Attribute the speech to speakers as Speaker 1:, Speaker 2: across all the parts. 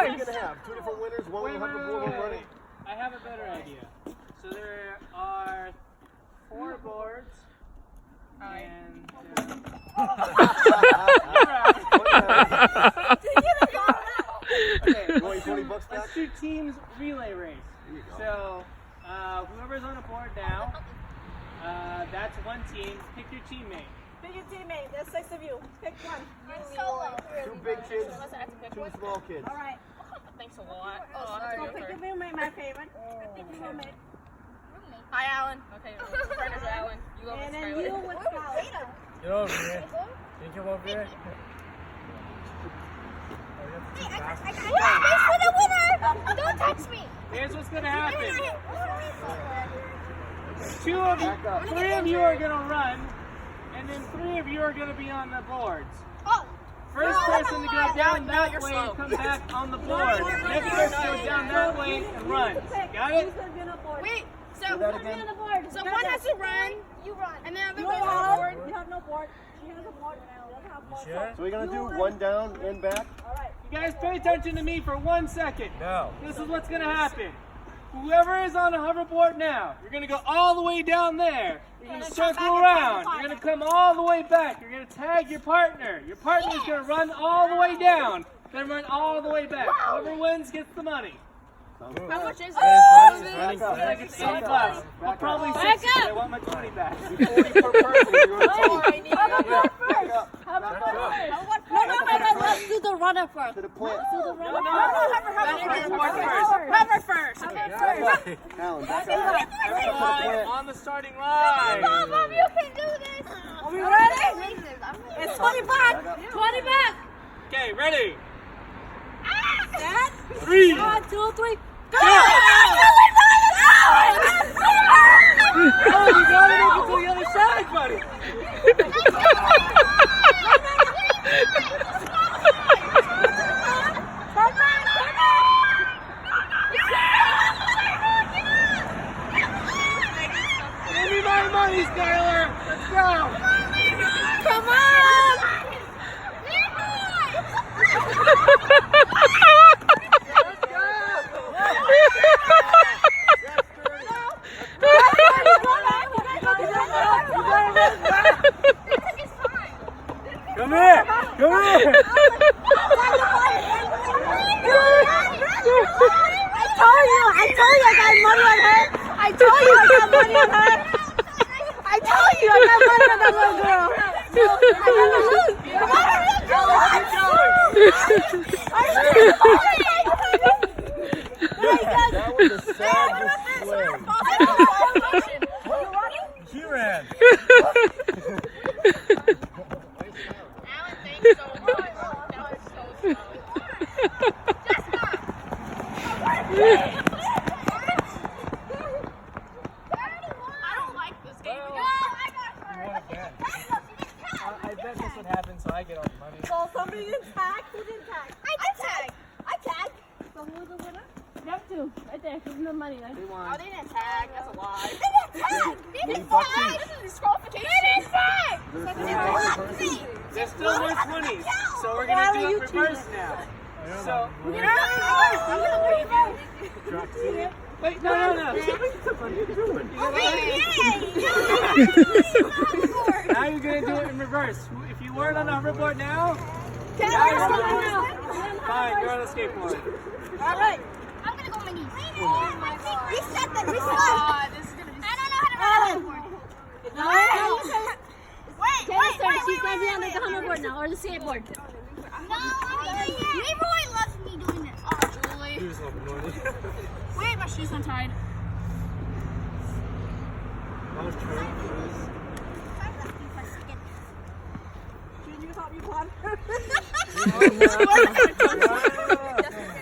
Speaker 1: are you gonna have? 2 different winners, one with a hoverboard, one running.
Speaker 2: I have a better idea. So there are 4 boards. And
Speaker 1: okay, going $20 back?
Speaker 2: Let's do teams relay race. So whoever's on a board now, that's one team. Pick your teammate.
Speaker 3: Pick your teammate. There's 6 of you. Pick one.
Speaker 4: Solo.
Speaker 1: 2 big kids, 2 small kids.
Speaker 3: All right.
Speaker 4: Thanks a lot.
Speaker 3: Go pick your roommate, my favorite. Pick your roommate.
Speaker 4: Hi, Alan. Okay, partner's Alan. You go with
Speaker 3: And then
Speaker 4: Skylar.
Speaker 3: you with Skylar.
Speaker 5: Get over here. Can you come over here?
Speaker 4: Wait for the winner! Don't touch me!
Speaker 2: Here's what's gonna happen. 3 of you are gonna run, and then 3 of you are gonna be on the boards.
Speaker 4: Oh!
Speaker 2: First person to go down that way and come back on the board. Next person goes down that way and runs. Got it?
Speaker 4: Wait, so
Speaker 1: Do that again.
Speaker 4: one has to run, you run, and then the other
Speaker 3: You
Speaker 4: goes on the board.
Speaker 3: have no board. She has a board now. Doesn't have board.
Speaker 5: Sure?
Speaker 1: So we're gonna do 1 down and back.
Speaker 3: All right.
Speaker 2: You guys pay attention to me for 1 second.
Speaker 5: No.
Speaker 2: This is what's gonna happen. Whoever is on a hoverboard now, you're gonna go all the way down there. You're gonna circle around. You're gonna come all the way back. You're gonna tag your partner. Your partner's gonna run all the way down, then run all the way back. Whoever wins gets the money.
Speaker 4: How much is it?
Speaker 1: Back up.
Speaker 2: Like it's $80. I'll probably
Speaker 4: Back
Speaker 2: 60.
Speaker 4: up.
Speaker 2: I want my 20 back.
Speaker 1: 40 per person. You're gonna take.
Speaker 3: How about
Speaker 1: Back
Speaker 3: first?
Speaker 1: up.
Speaker 3: How about first? No, let's do the runner first.
Speaker 1: To the plant.
Speaker 3: Do the runner
Speaker 4: Hover first.
Speaker 1: Back up. Alan, back up.
Speaker 2: Everyone on the starting line.
Speaker 4: Mom, you can do this.
Speaker 3: Are we ready? It's 20 back. 20 back.
Speaker 2: Okay, ready?
Speaker 3: Set.
Speaker 2: 3.
Speaker 3: 1, 2, 3. Go!
Speaker 2: Oh, you gotta make it to the other side, buddy. Give me my money, Skylar. Let's go.
Speaker 4: Come on!
Speaker 5: Come here! Come here!
Speaker 3: I told you I got money on her. I told you I got money on her. I told you I got money on that little girl.
Speaker 1: That was a sad display.
Speaker 5: She ran.
Speaker 4: Alan, thanks so much. That was so slow. I don't like this game.
Speaker 5: You won again. I bet this would happen, so I get all the money.
Speaker 3: So somebody didn't tag. Who didn't tag?
Speaker 4: I tag.
Speaker 3: I tagged. So who's the winner? You have to. Right there. Give them the money. Right?
Speaker 4: Oh, they didn't tag. That's a lie.
Speaker 3: They didn't tag.
Speaker 4: They didn't tag. This is disqualification. They didn't tag.
Speaker 2: There's still more 20s, so we're gonna do it reverse now. So wait, no. Now you're gonna do it in reverse. If you weren't on a hoverboard now, now you're on the fine. You're on a skateboard.
Speaker 3: All right.
Speaker 4: I'm gonna go on my knees.
Speaker 3: Reset them.
Speaker 4: This is gonna be. I don't know how to ride.
Speaker 3: No.
Speaker 4: Wait.
Speaker 3: She's gonna be on the hoverboard now, or the skateboard.
Speaker 4: No, Leroy loves me doing this. Oh, Julie. Wait, my shoes untied.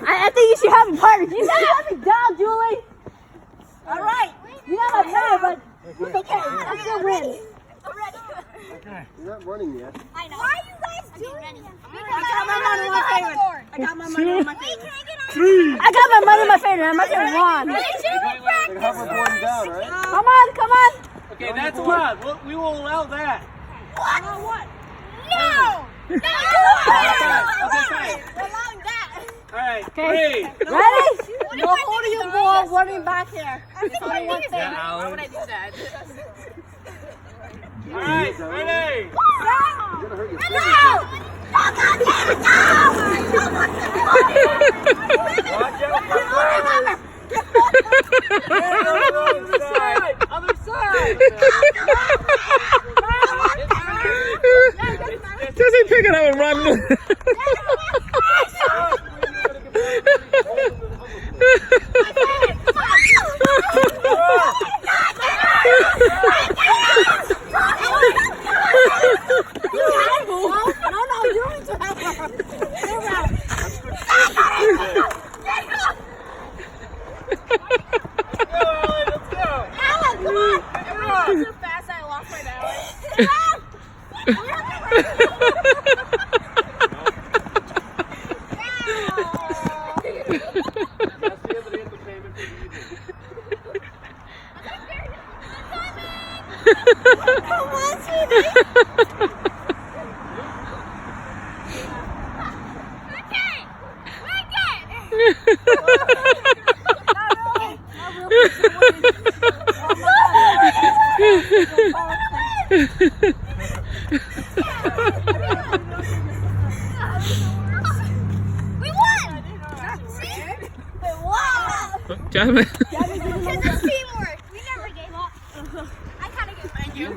Speaker 3: I think you should have a partner. You gotta have me down, Julie. All right. You got my partner, but it's okay. I still win.
Speaker 4: I'm ready.
Speaker 1: You're not running yet.
Speaker 4: I know. Why are you guys doing it?
Speaker 3: I got my money on my favorite. I got my money on my
Speaker 4: Wait,
Speaker 3: favorite.
Speaker 4: can I get on?
Speaker 5: 3.
Speaker 3: I got my money on my favorite. I'm not gonna won.
Speaker 1: Like hoverboarding down, right?
Speaker 3: Come on.
Speaker 2: Okay, that's allowed. We will allow that.
Speaker 3: What?
Speaker 4: No! No!
Speaker 2: Okay, fine.
Speaker 4: We're allowing that.
Speaker 2: All right. right,
Speaker 3: Okay.
Speaker 2: 3.
Speaker 3: Ready?
Speaker 4: No holding your ball,
Speaker 3: running back here.
Speaker 4: only one thing.
Speaker 5: Why
Speaker 4: would I do that?
Speaker 2: All right, ready?
Speaker 1: You're gonna hurt your fingers.
Speaker 2: Watch out for the wrong side.
Speaker 3: Other side.
Speaker 5: Does he pick it up and run?
Speaker 4: So fast I lost my balance. We won! Wow!
Speaker 5: Jasmine.
Speaker 4: This is teamwork. We never gave up. I kind of gave up. You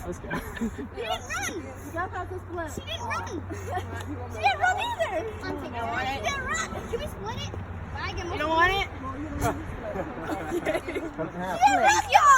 Speaker 5: Let's go.
Speaker 4: didn't run. She didn't run. She didn't run either. I'm taking it. She didn't run. Can we split it? You don't want it?
Speaker 1: Cut it in half.
Speaker 4: She didn't run, y'all.